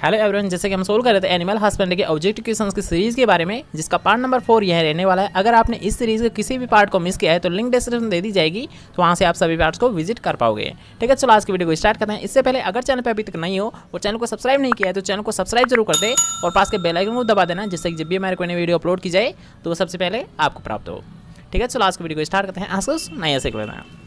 Hello everyone, जैसे कि हम सोल्व कर रहे थे एनिमल हस्बेंड्री के ऑब्जेक्टिव क्वेश्चंस की सीरीज के बारे में, जिसका पार्ट नंबर 4 यह रहने वाला है। अगर आपने इस सीरीज के किसी भी पार्ट को मिस किया है तो लिंक डिस्क्रिप्शन दे दी जाएगी, तो वहां से आप सभी पार्ट्स को विजिट कर पाओगे। ठीक है, चलो आज की वीडियो को स्टार्ट करते हैं। इससे पहले अगर चैनल पर अभी तक नहीं हो और चैनल को सब्सक्राइब नहीं किया है तो चैनल को सब्सक्राइब जरूर कर दे और पास के बेल आइकन को दबा देना, जिससे कि जब भी हमारे कोई नई वीडियो अपलोड की जाए तो वो सबसे पहले आपको प्राप्त हो। ठीक है, चलो आज की वीडियो को स्टार्ट करते हैं। आज कुछ नया सीख लेना है।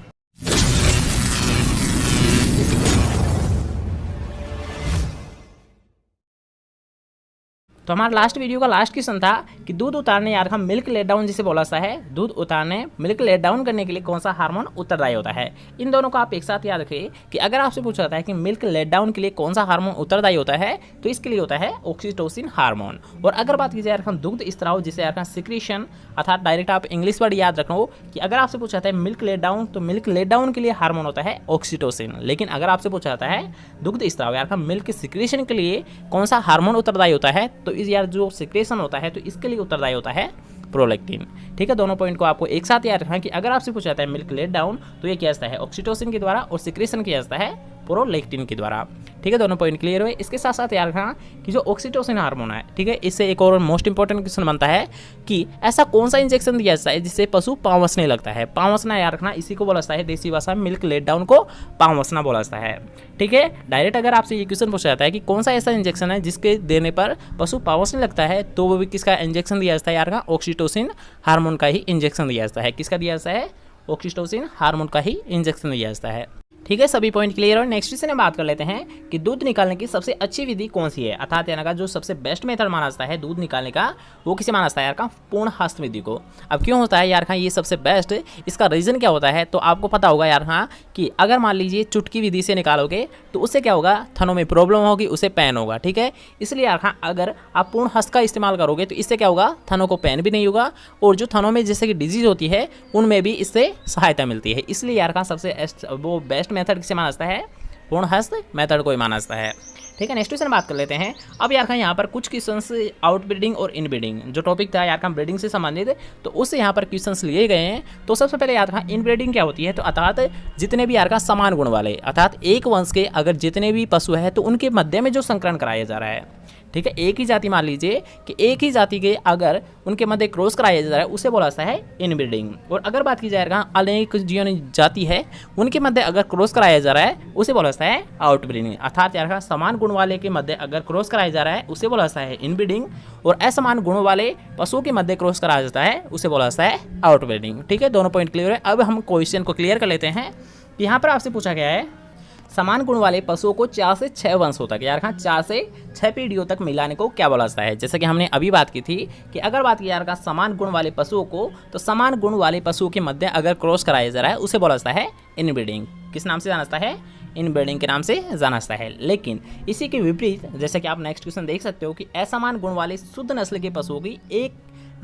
तो हमारा लास्ट वीडियो का लास्ट क्वेश्चन था कि दूध उतारने या हम मिल्क लेट डाउन जिसे बोला जाता है, दूध उतारने मिल्क लेट डाउन करने के लिए कौन सा हार्मोन उत्तरदायी होता है। इन दोनों को आप एक साथ याद रखिए कि अगर आपसे पूछा जाता है कि मिल्क लेट डाउन के लिए कौन सा हार्मोन उत्तरदायी होता है तो इसके लिए होता है ऑक्सीटोसिन हार्मोन। और अगर बात की जाए हम दुग्ध स्त्राव जिसे सिक्रीशन, अर्थात डायरेक्ट आप इंग्लिश वर्ड याद रखो कि अगर आपसे पूछा जाता है मिल्क लेट डाउन तो मिल्क लेट डाउन के लिए हार्मोन होता है ऑक्सीटोसिन। लेकिन अगर आपसे पूछा जाता है दुग्ध स्त्राव या मिल्क सिक्रीशन के लिए कौन सा हार्मोन उत्तरदायी होता है तो इस यार जो सिक्रेशन होता है तो इसके लिए उत्तरदायी होता है प्रोलैक्टिन। ठीक है, दोनों पॉइंट को आपको एक साथ याद रखना कि अगर आपसे पूछा जाता है मिल्क लेट डाउन तो ये किया जाता है ऑक्सीटोसिन के द्वारा और सिक्रेशन किया जाता है प्रोलैक्टिन के द्वारा। ठीक है, दोनों पॉइंट क्लियर हुए। इसके साथ साथ याद रखना कि जो ऑक्सीटोसिन हार्मोन है, ठीक है, इससे एक और मोस्ट इंपॉर्टेंट क्वेश्चन बनता है कि ऐसा कौन सा इंजेक्शन दिया जाता है जिससे पशु पाँव वसने लगता है। पाँव वसना याद रखना, इसी को बोला जाता है देसी भाषा में मिल्क लेट डाउन को पाँव वसना बोला जाता है। ठीक है, डायरेक्ट अगर आपसे ये क्वेश्चन पूछा जाता है कि कौन सा ऐसा इंजेक्शन है जिसके देने पर पशु पाँव वसने लगता है तो वो भी किसका इंजेक्शन दिया जाता है यार, ऑक्सीटोसिन हार्मोन का ही इंजेक्शन दिया जाता है। किसका दिया जाता है? ऑक्सीटोसिन हार्मोन का ही इंजेक्शन दिया जाता है। ठीक है, सभी पॉइंट क्लियर। और नेक्स्ट क्वेश्चन में बात कर लेते हैं कि दूध निकालने की सबसे अच्छी विधि कौन सी है, अर्थात यार का जो सबसे बेस्ट मेथड माना जाता है दूध निकालने का वो किसे माना जाता है यार का? पूर्ण हस्त विधि को। अब क्यों होता है यार का ये सबसे बेस्ट, इसका रीजन क्या होता है तो आपको पता होगा यार हाँ कि अगर मान लीजिए चुटकी विधि से निकालोगे तो उससे क्या होगा, थनों में प्रॉब्लम होगी, उसे पेन होगा। ठीक है, इसलिए यार हाँ अगर आप पूर्ण हस्त का इस्तेमाल करोगे तो इससे क्या होगा, थनों को पेन भी नहीं होगा और जो थनों में जैसे कि डिजीज होती है उनमें भी इससे सहायता मिलती है। इसलिए यार का सबसे वो बेस्ट मेथड किसे माना जाता है? पूर्ण हस्त मेथड को ही माना जाता है। ठीक है, नेक्स्ट क्वेश्चन बात कर लेते हैं। अब यार का यहाँ पर कुछ क्वेश्चंस आउट ब्रीडिंग और इन ब्रीडिंग जो टॉपिक था यार का ब्रीडिंग से संबंधित, तो उससे यहाँ पर क्वेश्चंस लिए गए हैं। तो सबसे पहले याद रखना इन ब्रीडिंग क्या होती है, तो अर्थात जितने भी यार का समान गुण वाले, अर्थात एक वंश के अगर जितने भी पशु है तो उनके मध्य में जो संकरण कराया जा रहा है। ठीक है, एक ही जाति मान लीजिए कि एक ही जाति के अगर उनके मध्य क्रॉस कराया जा रहा है उसे बोला जाता है इनब्रीडिंग। और अगर बात की जाएगा अनेक जो जाति है उनके मध्य अगर क्रॉस कराया जा रहा है उसे बोला जाता है आउटब्रीडिंग। अर्थात यार समान गुण वाले के मध्य अगर क्रॉस कराया जा रहा है उसे बोला जाता है इनब्रीडिंग और असमान गुण वाले पशुओं के मध्य क्रॉस कराया जाता है उसे बोला जाता है आउटब्रीडिंग। ठीक है, दोनों पॉइंट क्लियर है। अब हम क्वेश्चन को क्लियर कर लेते हैं। यहाँ पर आपसे पूछा गया है समान गुण वाले पशुओं को 4 से 6 वंशों तक यार 4 से 6 पीढ़ियों तक मिलाने को क्या बोला जाता है। जैसे कि हमने अभी बात की थी कि अगर बात की यार का समान गुण वाले पशुओं को तो समान गुण वाले पशुओं के मध्य अगर क्रॉस कराया जा रहा है उसे बोला जाता है इनब्रीडिंग। किस नाम से जाना जाता है? इनब्रीडिंग के नाम से जाना जाता है। लेकिन इसी के विपरीत जैसे कि आप नेक्स्ट क्वेश्चन देख सकते हो कि असमान गुण वाले शुद्ध नस्ल के पशुओं की एक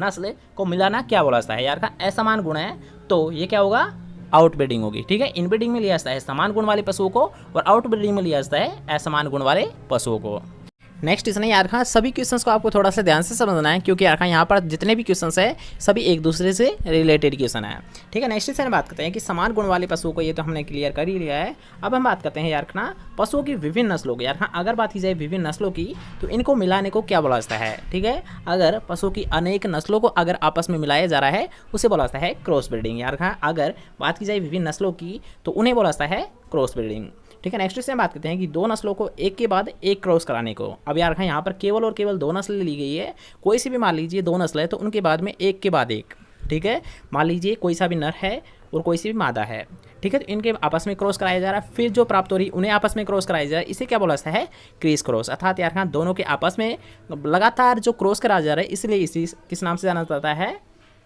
नस्ल को मिलाना क्या बोला जाता है यार का? असमान गुण है तो ये क्या होगा, आउटब्रीडिंग होगी। ठीक है, इनब्रीडिंग में लिया जाता है समान गुण वाले पशुओं को और आउटब्रीडिंग में लिया जाता है असमान गुण वाले पशुओं को। नेक्स्ट क्वेश्चन है यार खां, सभी क्वेश्चंस को आपको थोड़ा सा ध्यान से समझना है क्योंकि यार खां यहाँ पर जितने भी क्वेश्चंस है सभी एक दूसरे से रिलेटेड क्वेश्चन है। ठीक है, नेक्स्ट क्वेश्चन बात करते हैं कि समान गुण वाले पशुओं को, ये तो हमने क्लियर कर ही लिया है। अब हम बात करते हैं यार खां पशुओं की विभिन्न नस्लों की। यार खां अगर बात की जाए विभिन्न नस्लों की तो इनको मिलाने को क्या बोला जाता है? ठीक है, अगर पशुओं की अनेक नस्लों को अगर आपस में मिलाया जा रहा है उसे बोला जाता है क्रॉस ब्रीडिंग। यार खां अगर बात की जाए विभिन्न नस्लों की तो उन्हें बोला जाता है क्रॉस ब्रीडिंग। ठीक है, नेक्स्ट से बात करते हैं कि दो नस्लों को एक के बाद एक क्रॉस कराने को। अब यार यहाँ पर केवल और केवल दो नस्लें ली गई है। कोई सी भी मान लीजिए दो नस्ल है तो उनके बाद में एक के बाद एक। ठीक है, मान लीजिए कोई सा भी नर है और कोई सी भी मादा है। ठीक है, तो इनके आपस में क्रॉस कराया जा रहा है, फिर जो प्राप्त हो रही उन्हें आपस में क्रॉस कराया जा रहा है, इसे क्या बोला जाता है? Crease cross. अर्थात यार दोनों के आपस में लगातार जो क्रॉस कराया जा रहा है इसलिए इसी किस नाम से जाना जाता है?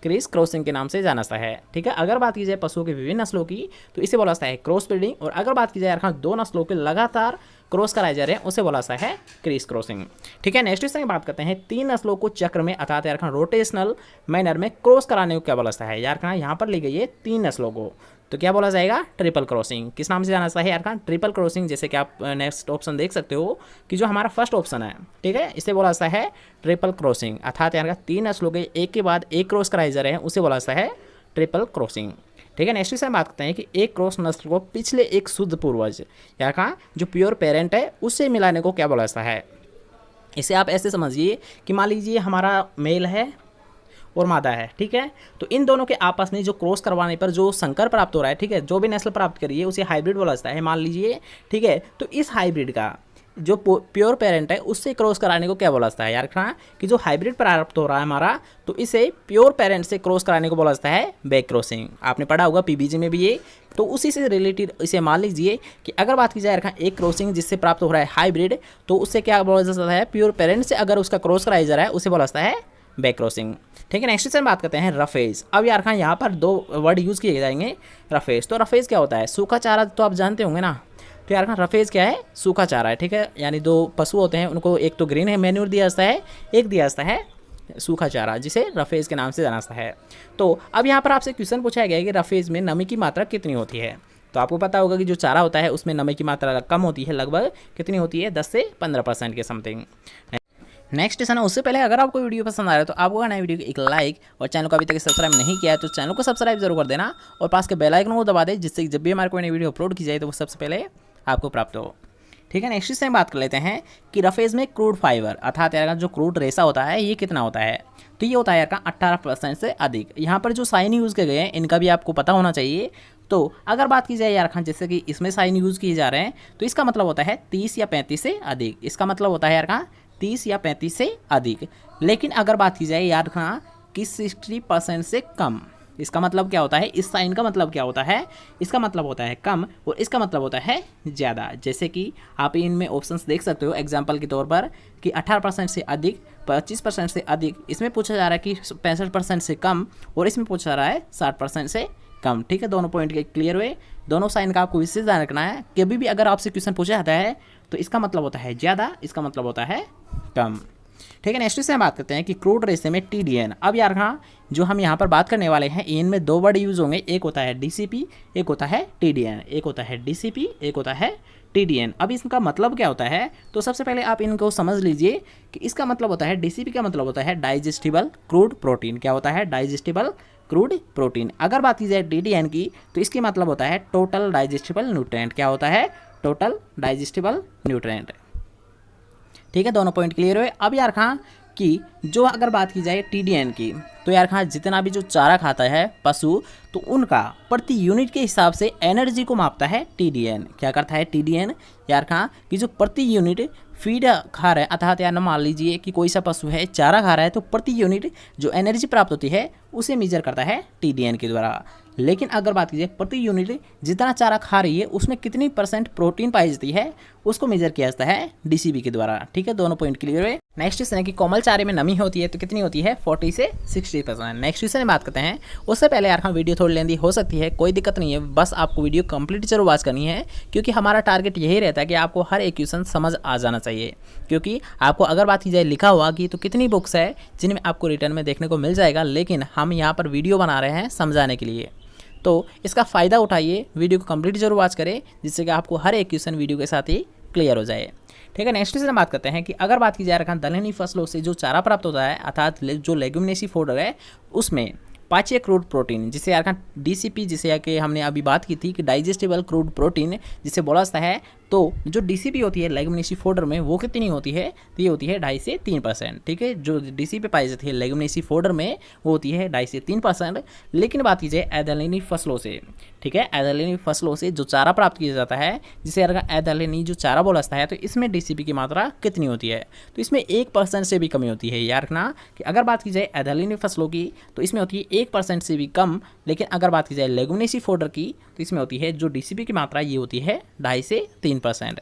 क्रीज क्रॉसिंग के नाम से जाना जाता है। ठीक है, अगर बात की जाए पशुओं की विभिन्न नस्लों की तो इसे बोला जाता है क्रॉस ब्रीडिंग। और अगर बात की जाए यार दो नस्लों के लगातार क्रॉस कराए जा रहे हैं उसे बोला जाता है क्रीज क्रॉसिंग। ठीक है, नेक्स्ट क्वेश्चन की बात करते हैं तीन नस्लों को चक्र में अर्थात यार रोटेशनल मैनर में क्रॉस कराने को क्या बोला जाता है। यार यहाँ पर ली गई है तीन नस्लों को तो क्या बोला जाएगा? Triple crossing. किस नाम से जाना जाता है यार? Triple crossing. जैसे कि आप नेक्स्ट ऑप्शन देख सकते हो कि जो हमारा फर्स्ट ऑप्शन है, ठीक है, इसे बोला जाता है ट्रिपल क्रॉसिंग। अर्थात यार तीन नस्लों के एक के बाद एक क्रॉस कराए जा रहे हैं उसे बोला जाता है ट्रिपल क्रॉसिंग। ठीक है, नेक्स्ट क्वेश्चन बात करते हैं कि एक क्रॉस नस्ल को पिछले एक शुद्ध पूर्वज या कहाँ जो प्योर पेरेंट है उससे मिलाने को क्या बोला जाता है। इसे आप ऐसे समझिए कि मान लीजिए हमारा मेल है और मादा है, ठीक है। तो इन दोनों के आपस में जो क्रॉस करवाने पर जो संकर प्राप्त हो रहा है, ठीक है, जो भी नस्ल प्राप्त करिए उसे हाइब्रिड बोला जाता है, मान लीजिए, ठीक है। तो इस हाइब्रिड का जो प्योर पेरेंट है उससे क्रॉस कराने को क्या बोला जाता है यार रखना कि जो हाइब्रिड प्राप्त हो रहा है हमारा, तो इसे प्योर पेरेंट से क्रॉस कराने को बोला जाता है बैक क्रॉसिंग। आपने पढ़ा होगा पीबीजी में भी ये। तो उसी से रिलेटेड इसे मान लीजिए कि अगर बात की जाए रखा एक क्रॉसिंग जिससे प्राप्त हो रहा है हाइब्रिड, तो उससे क्या बोला जाता है, प्योर पेरेंट से अगर उसका क्रॉस कराया जा रहा है उसे बोला जाता है बैक क्रॉसिंग, ठीक है। नेक्स्ट क्वेश्चन बात करते हैं रफेज। अब यार खां यहाँ पर दो वर्ड यूज़ किए जाएंगे। रफेज, तो रफेज क्या होता है, सूखा चारा तो आप जानते होंगे ना। तो यार खां रफेज क्या है, सूखा चारा है, ठीक है। यानी दो पशु होते हैं, उनको एक तो ग्रीन है मैन्यूर दिया जाता है, एक दिया जाता है सूखा चारा, जिसे रफेज के नाम से जाना जाता है। तो अब यहाँ पर आपसे क्वेश्चन पूछा गया है कि रफेज में नमी की मात्रा कितनी होती है। तो आपको पता होगा कि जो चारा होता है उसमें नमी की मात्रा कम होती है, लगभग कितनी होती है, 10 से 15% के समथिंग। नेक्स्ट क्वेश्चन है, उससे पहले अगर आपको वीडियो पसंद आ रहा है तो आपको नई वीडियो को एक लाइक, और चैनल को अभी तक सब्सक्राइब नहीं किया है तो चैनल को सब्सक्राइब जरूर कर देना, और पास के बेल आइकन को दबा दे, जिससे जब भी हमारे कोई नई वीडियो अपलोड की जाए तो वो सबसे पहले आपको प्राप्त हो, ठीक है। नेक्स्ट से बात कर लेते हैं कि रफेज में क्रूड फाइबर अर्थात यार जो क्रूड रेसा होता है ये कितना होता है। तो ये होता है यार का 18% से अधिक। यहाँ पर जो साइन यूज़ किए गए हैं इनका भी आपको पता होना चाहिए। तो अगर बात की जाए यार खान, जैसे कि इसमें साइन यूज़ किए जा रहे हैं, तो इसका मतलब होता है 30 या 35 से अधिक। इसका मतलब होता है यार का 30 या 35 से अधिक। लेकिन अगर बात की जाए यार खां कि 60% से कम, इसका मतलब क्या होता है, इस साइन का मतलब क्या होता है, इसका मतलब होता है कम, और इसका मतलब होता है ज़्यादा। जैसे कि आप इनमें ऑप्शंस देख सकते हो एग्जांपल के तौर पर कि 18% से अधिक, 25% से अधिक, इसमें पूछा जा रहा है कि 65% से कम, और इसमें पूछा जा रहा है 60% से कम, ठीक है। दोनों पॉइंट के क्लियर हुए। दोनों साइन का आपको विशेष ध्यान रखना है। कभी भी अगर आपसे क्वेश्चन पूछा जाता है तो इसका मतलब होता है ज़्यादा, इसका मतलब होता है कम, ठीक है। नेक्स्ट से हम बात करते हैं कि क्रूड रेशे में TDN। अब यार हाँ जो हम यहाँ पर बात करने वाले हैं इनमें दो वर्ड यूज़ होंगे, एक होता है DCP, एक होता है TDN। एक होता है DCP, एक होता है TDN। अब इसका मतलब क्या होता है, तो सबसे पहले आप इनको समझ लीजिए कि इसका मतलब होता है DCP का मतलब होता है डाइजेस्टिबल क्रूड प्रोटीन। क्या होता है, डाइजेस्टिबल क्रूड प्रोटीन। अगर बात की जाए TDN की तो इसके मतलब होता है टोटल डाइजेस्टिबल न्यूट्रिएंट। क्या होता है, टोटल डाइजेस्टिबल न्यूट्रिएंट, ठीक है। दोनों पॉइंट क्लियर हुए। अब यार खां कि जो अगर बात की जाए TDN की, तो यार खां जितना भी जो चारा खाता है पशु, तो उनका प्रति यूनिट के हिसाब से एनर्जी को मापता है TDN। क्या करता है TDN यार खां कि जो प्रति यूनिट फीड खा रहा है, अर्थात यार मान लीजिए कि कोई सा पशु है चारा खा रहा है, तो प्रति यूनिट जो एनर्जी प्राप्त होती है उसे मेजर करता है TDN के द्वारा। लेकिन अगर बात कीजिए प्रति यूनिट जितना चारा खा रही है उसमें कितनी % प्रोटीन पाई जाती है, उसको मेजर किया जाता है DCP के द्वारा, ठीक है। दोनों पॉइंट क्लियर हुए। नेक्स्ट क्वेश्चन है कि कोमल चारे में नमी होती है तो कितनी होती है, 40 से 60%। नेक्स्ट क्वेश्चन में बात करते हैं। उससे पहले यार हाँ वीडियो थोड़ी लेंदी हो सकती है, कोई दिक्कत नहीं है, बस आपको वीडियो कंप्लीट जरूर वॉच करनी है, क्योंकि हमारा टारगेट यही रहता है कि आपको हर एक क्वेश्चन समझ आ जाना चाहिए। क्योंकि आपको अगर बात की जाए लिखा हुआ कि तो कितनी बुक्स है जिनमें आपको रिटर्न में देखने को मिल जाएगा, लेकिन हम यहाँ पर वीडियो बना रहे हैं समझाने के लिए। तो इसका फ़ायदा उठाइए, वीडियो को कंप्लीट जरूर वॉच करें, जिससे कि आपको हर एक क्वेश्चन वीडियो के साथ ही क्लियर हो जाए, ठीक है। नेक्स्ट से बात करते हैं कि अगर बात की जाए रखा दलहनी फसलों से जो चारा प्राप्त होता है, अर्थात जो लेग्यूमिनेसी फूडर है, उसमें पाचीय क्रूड प्रोटीन, जिसे यार का DCP, जिसे कि हमने अभी बात की थी कि डाइजेस्टिबल क्रूड प्रोटीन जिसे बोला जाता है, तो जो DCP होती है लेग्यूमिनेसी फोडर में वो कितनी होती है, तो ये होती है 2.5 से 3%, ठीक है। जो DCP पाई जाती है लेग्यूमिनेसी फोडर में वो होती है 2.5 से 3%। लेकिन बात की जाए एदलनी फसलों से, ठीक है, एदलनी फसलों से जो चारा प्राप्त किया जाता है, जिसे एदलनी जो चारा बोला जाता है, तो इसमें DCP की मात्रा कितनी होती है, तो इसमें 1% से भी कमी होती है। यार रखना कि अगर बात की जाए एदलनी फसलों की तो इसमें होती है 1% से भी कम। लेकिन अगर बात की जाए लेग्यूमिनेसी फोडर की तो इसमें होती है जो DCP की मात्रा ये होती है 2.5 से 3%,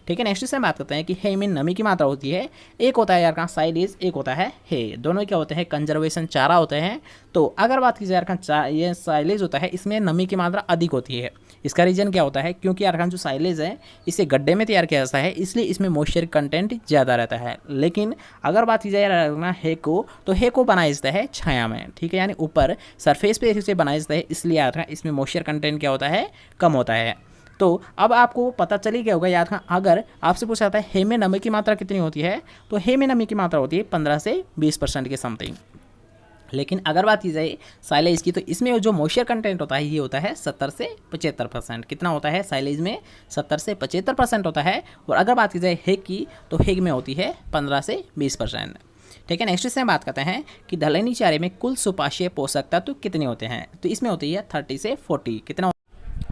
ठीक है। नेक्स्ट से बात करते हैं कि हे में नमी की मात्रा होती है, एक होता है यार का साइलेज, एक होता है हे, दोनों क्या होते हैं, कंजर्वेशन चारा होते हैं। तो अगर बात की जाए यार का ये साइलेज होता है, इसमें नमी की मात्रा अधिक होती है। इसका रीजन क्या होता है, क्योंकि यार जो साइलेज है इसे गड्ढे में तैयार किया जाता है, इसलिए इसमें मॉइस्चर कंटेंट ज़्यादा रहता है। लेकिन अगर बात की जाए यार हे को, तो हे को बनाया जाता है छाया में, ठीक है, यानी ऊपर सरफेस पे इसे बनाया जाता है, इसलिए यार इसमें मॉइस्चर कंटेंट क्या होता है, कम होता है। तो अब आपको पता चल ही गया होगा यार, अगर आपसे पूछा जाता है हे में नमी की मात्रा कितनी होती है, तो हे में नमी की मात्रा होती है 15 से 20% के समथिंग, लेकिन अगर बात की जाए साइलेज की, तो इसमें जो मॉइस्चर कंटेंट होता है ये होता है 70 से 75%। कितना होता है साइलेज में? 70 से 75% होता है। और अगर बात की जाए हेग की, तो हेग में होती है 15 से 20%। ठीक है, नेक्स्ट से बात करते हैं कि दलहनी चारे में कुल सुपाच्य पोषक तत्व कितने होते हैं। तो इसमें होती है 30 से 40। कितना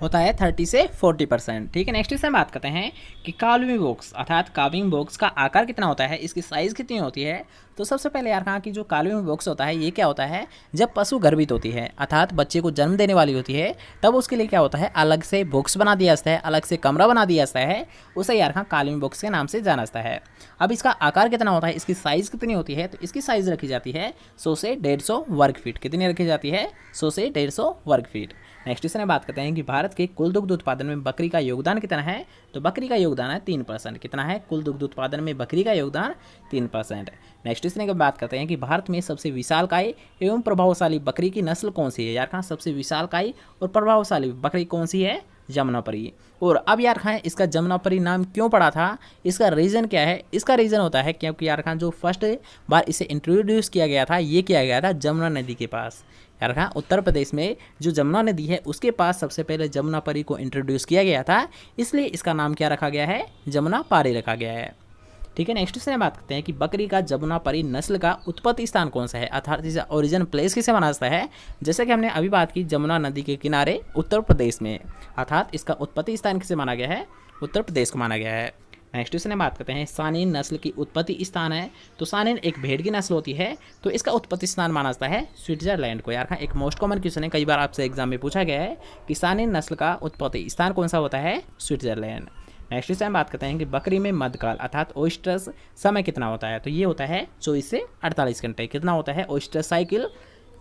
होता है? 30 से 40%। ठीक है, नेक्स्ट से बात करते हैं कि काल्विंग बॉक्स अर्थात काल्विंग बॉक्स का आकार कितना होता है, इसकी साइज़ कितनी होती है। तो सबसे पहले यार कहा कि जो काल्विंग बॉक्स होता है ये क्या होता है, जब पशु गर्भित होती है अर्थात बच्चे को जन्म देने वाली होती है, तब उसके लिए क्या होता है, अलग से बॉक्स बना दिया जाता है, अलग से कमरा बना दिया जाता है, उसे यार कहा काल्विंग बॉक्स के नाम से जाना जाता है। अब इसका आकार कितना होता है, इसकी साइज़ कितनी होती है, तो इसकी साइज़ रखी जाती है 100 से 150 वर्ग फीट। कितनी रखी जाती है? 100 से 150 वर्ग फीट। नेक्स्ट इसमें बात करते हैं कि भारत के कुल दुग्ध उत्पादन में बकरी का योगदान कितना है। तो बकरी का योगदान है 3%। कितना है? कुल दुग्ध उत्पादन में बकरी का योगदान 3%। नेक्स्ट इसमें की बात करते हैं कि भारत में सबसे विशालकाय एवं प्रभावशाली बकरी की नस्ल कौन सी है। यार कहाँ सबसे विशालकाय और प्रभावशाली बकरी कौन सी है? जमुनापरी। और अब यार खां इसका जमुनापरी नाम क्यों पड़ा था, इसका रीज़न क्या है? इसका रीज़न होता है क्योंकि यार खां जो फर्स्ट बार इसे इंट्रोड्यूस किया गया था, ये किया गया था जमुना नदी के पास। यार खां उत्तर प्रदेश में जो जमुना नदी है उसके पास सबसे पहले जमुनापरी को इंट्रोड्यूस किया गया था, इसलिए इसका नाम क्या रखा गया है? जमुनापारी रखा गया है। ठीक है, नेक्स्ट से बात करते हैं कि बकरी का जमुनापरी नस्ल का उत्पत्ति स्थान कौन सा है अर्थात इसका ओरिजिन प्लेस किसे माना जाता है। जैसे कि हमने अभी बात की जमुना नदी के किनारे उत्तर प्रदेश में, अर्थात इसका उत्पत्ति स्थान किसे माना गया है? उत्तर प्रदेश को माना गया है। नेक्स्ट से बात करते हैं सानेन नस्ल की उत्पत्ति स्थान है। तो सानेन एक भेड़ की नस्ल होती है, तो इसका उत्पत्ति स्थान माना जाता है स्विट्जरलैंड को। यार एक मोस्ट कॉमन क्वेश्चन है, कई बार आपसे एग्जाम में पूछा गया है कि सानेन नस्ल का उत्पत्ति स्थान कौन सा होता है? स्विट्जरलैंड। नेक्स्ट से हम बात करते हैं कि बकरी में मध्यकाल अर्थात ओइस्ट्रस समय कितना होता है। तो ये होता है 24 से 48 घंटे। कितना होता है ओइस्ट्रस साइकिल?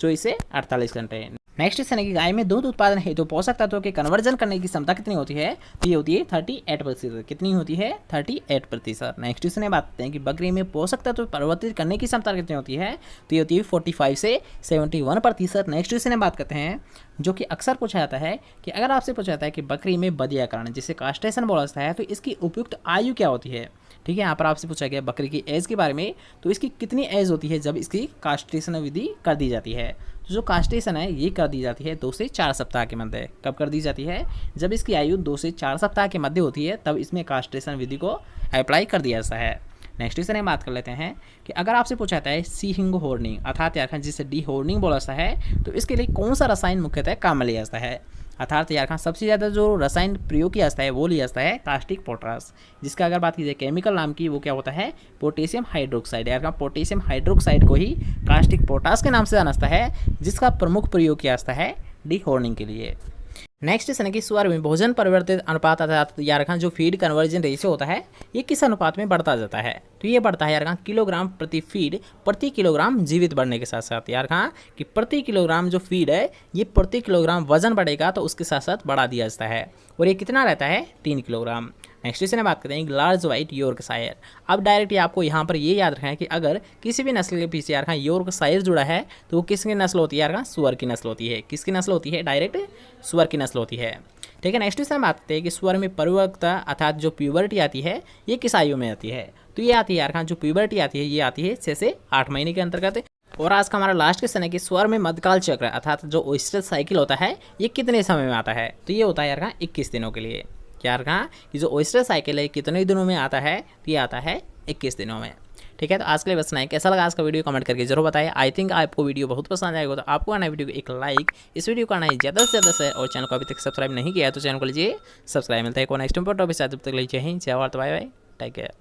24 से 48 घंटे। नेक्स्ट क्वेश्चन है कि गाय में दूध उत्पादन हेतु पोषक तत्वों के कन्वर्जन करने की क्षमता कितनी होती है। तो ये होती है 38%। कितनी होती है? 38%। नेक्स्ट क्वेश्चन बात करते हैं कि बकरी में पोषक तत्व परिवर्तित करने की क्षमता कितनी होती है। तो ये होती है 45 से 71%। नेक्स्ट क्वेश्चन बात करते हैं जो कि अक्सर पूछा जाता है कि अगर आपसे पूछा जाता है कि बकरी में बधियाकरण जिसे कास्ट्रेशन बोला जाता है, तो इसकी उपयुक्त आयु क्या होती है। ठीक है, यहाँ पर आपसे पूछा गया बकरी की एज के बारे में, तो इसकी कितनी एज होती है जब इसकी कास्ट्रेशन विधि कर दी जाती है। तो जो कास्ट्रेशन है ये कर दी जाती है 2 से 4 सप्ताह के मध्य। कब कर दी जाती है? जब इसकी आयु 2 से 4 सप्ताह के मध्य होती है, तब इसमें कास्ट्रेशन विधि को अप्लाई कर दिया जाता है। नेक्स्ट क्वेश्चन हम बात कर लेते हैं कि अगर आपसे पूछा जाता है सी हिंग होर्निंग अर्थात यार जिसे डी होर्निंग बोला जाता है, तो इसके लिए कौन सा रसायन मुख्यतः काम में लिया जाता है। अर्थात यार खां सबसे ज़्यादा जो रसायन प्रयोग किया जाता है वो लिया जाता है कास्टिक पोटास, जिसका अगर बात की जाए केमिकल नाम की, वो क्या होता है? Potassium hydroxide. यार खां पोटेशियम हाइड्रोक्साइड को ही कास्टिक पोटास के नाम से जाना जाता है, जिसका प्रमुख प्रयोग किया जाता है डी होर्निंग के लिए। नेक्स्ट क्वेश्चन है कि सुअर में भोजन परिवर्तित अनुपात अर्थात यार खां जो फीड कन्वर्जन रेशियो होता है ये किस अनुपात में बढ़ता जाता है। तो ये बढ़ता है यार खां किलोग्राम प्रति फीड प्रति किलोग्राम जीवित बढ़ने के साथ साथ। यार खां कि प्रति किलोग्राम जो फीड है ये प्रति किलोग्राम वजन बढ़ेगा तो उसके साथ साथ बढ़ा दिया जाता है, और ये कितना रहता है? 3 किलोग्राम। नेक्स्ट क्वेश्चन बात करते हैं लार्ज वाइट यॉर्कशायर। अब डायरेक्ट आपको यहाँ पर ये याद रखना है कि अगर किसी भी नस्ल के पीछे यार खां यॉर्कशायर जुड़ा है तो वो किसकी नस्ल होती है? यार खां सुअर की नस्ल होती है। किसकी नस्ल होती है? डायरेक्ट सुअर की नस्ल होती है। ठीक है, नेक्स्ट क्वेश्चन बात करते हैं कि सुअर में परिपक्वता अर्थात जो प्यूबर्टी आती है ये किस आयु में आती है। तो ये आती है यार खां जो प्यूबर्टी आती है ये आती है 6 से 8 महीने के अंतर्गत। और आज का हमारा लास्ट क्वेश्चन है कि स्वर में मध्यकाल चक्र अर्थात जो ओइस्ट्रस साइकिल होता है ये कितने समय में आता है। तो ये होता है यार खां 21 दिनों के लिए। क्या कहा कि जो ओइस्ट्रस साइकिल है कितने दिनों में आता है? तो ये आता है 21 दिनों में। ठीक है, तो आज के लिए बस इतना ही। कैसा लगा आज का वीडियो कमेंट करके जरूर बताएं। आई थिंक आपको वीडियो बहुत पसंद आएगा, तो आपको आना वीडियो को एक लाइक, इस वीडियो को आना है ज़्यादा से ज़्यादा शेयर, और चैनल को अभी तक सब्सक्राइब नहीं किया है तो चैनल को लीजिए सब्सक्राइब। मिलता है को नेक्स्ट इंपॉर्टेंट टॉपिक से, तब तक लीजिए जय हिंद, जय Bharat, bye bye, take care.